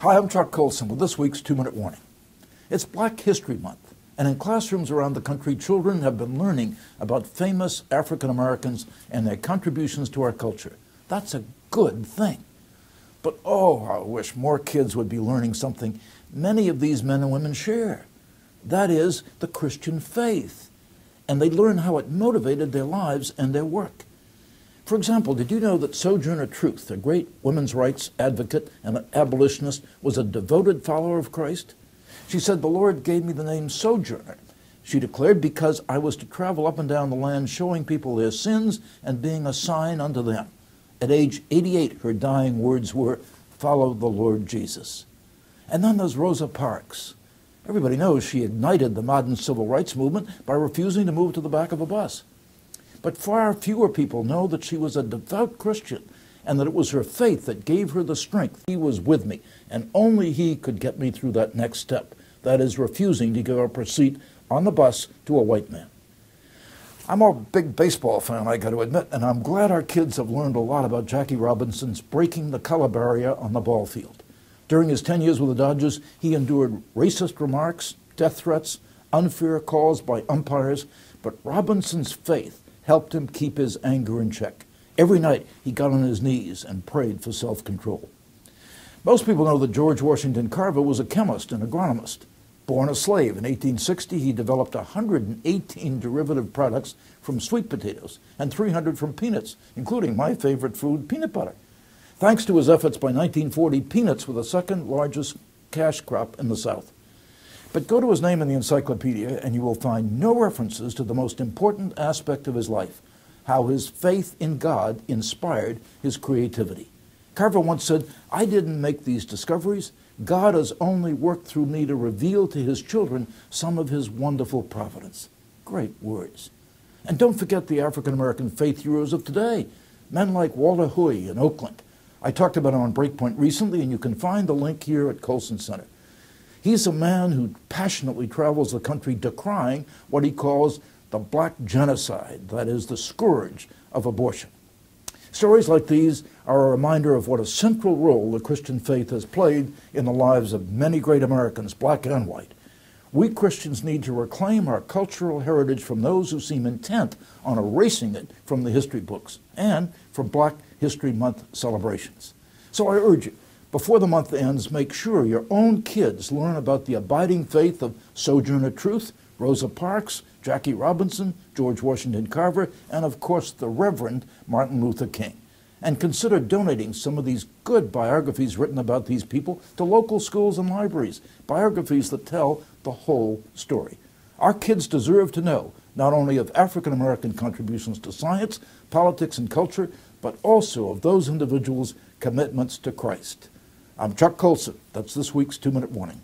Hi, I'm Chuck Colson with this week's 2-Minute Warning. It's Black History Month, and in classrooms around the country, children have been learning about famous African Americans and their contributions to our culture. That's a good thing. But oh, I wish more kids would be learning something many of these men and women share. That is, the Christian faith. And they learn how it motivated their lives and their work. For example, did you know that Sojourner Truth, a great women's rights advocate and an abolitionist, was a devoted follower of Christ? She said, "The Lord gave me the name Sojourner," she declared, "because I was to travel up and down the land showing people their sins and being a sign unto them." At age 88, her dying words were, "Follow the Lord Jesus." And then there's Rosa Parks. Everybody knows she ignited the modern civil rights movement by refusing to move to the back of a bus. But far fewer people know that she was a devout Christian and that it was her faith that gave her the strength. He was with me, and only he could get me through that next step. That is, refusing to give up her seat on the bus to a white man. I'm a big baseball fan, I got to admit, and I'm glad our kids have learned a lot about Jackie Robinson's breaking the color barrier on the ball field. During his 10 years with the Dodgers, he endured racist remarks, death threats, unfair calls by umpires, but Robinson's faith helped him keep his anger in check. Every night he got on his knees and prayed for self-control. Most people know that George Washington Carver was a chemist and agronomist. Born a slave in 1860, he developed 118 derivative products from sweet potatoes and 300 from peanuts, including my favorite food, peanut butter. Thanks to his efforts, by 1940, peanuts were the second largest cash crop in the South. But go to his name in the encyclopedia and you will find no references to the most important aspect of his life, how his faith in God inspired his creativity. Carver once said, "I didn't make these discoveries. God has only worked through me to reveal to his children some of his wonderful providence." Great words. And don't forget the African-American faith heroes of today, men like Walter Huey in Oakland. I talked about him on Breakpoint recently, and you can find the link here at Colson Center. He's a man who passionately travels the country decrying what he calls the black genocide, that is, the scourge of abortion. Stories like these are a reminder of what a central role the Christian faith has played in the lives of many great Americans, black and white. We Christians need to reclaim our cultural heritage from those who seem intent on erasing it from the history books and from Black History Month celebrations. So I urge you, before the month ends, make sure your own kids learn about the abiding faith of Sojourner Truth, Rosa Parks, Jackie Robinson, George Washington Carver, and of course the Reverend Martin Luther King. And consider donating some of these good biographies written about these people to local schools and libraries, biographies that tell the whole story. Our kids deserve to know not only of African American contributions to science, politics, and culture, but also of those individuals' commitments to Christ. I'm Chuck Colson. That's this week's 2-Minute Warning.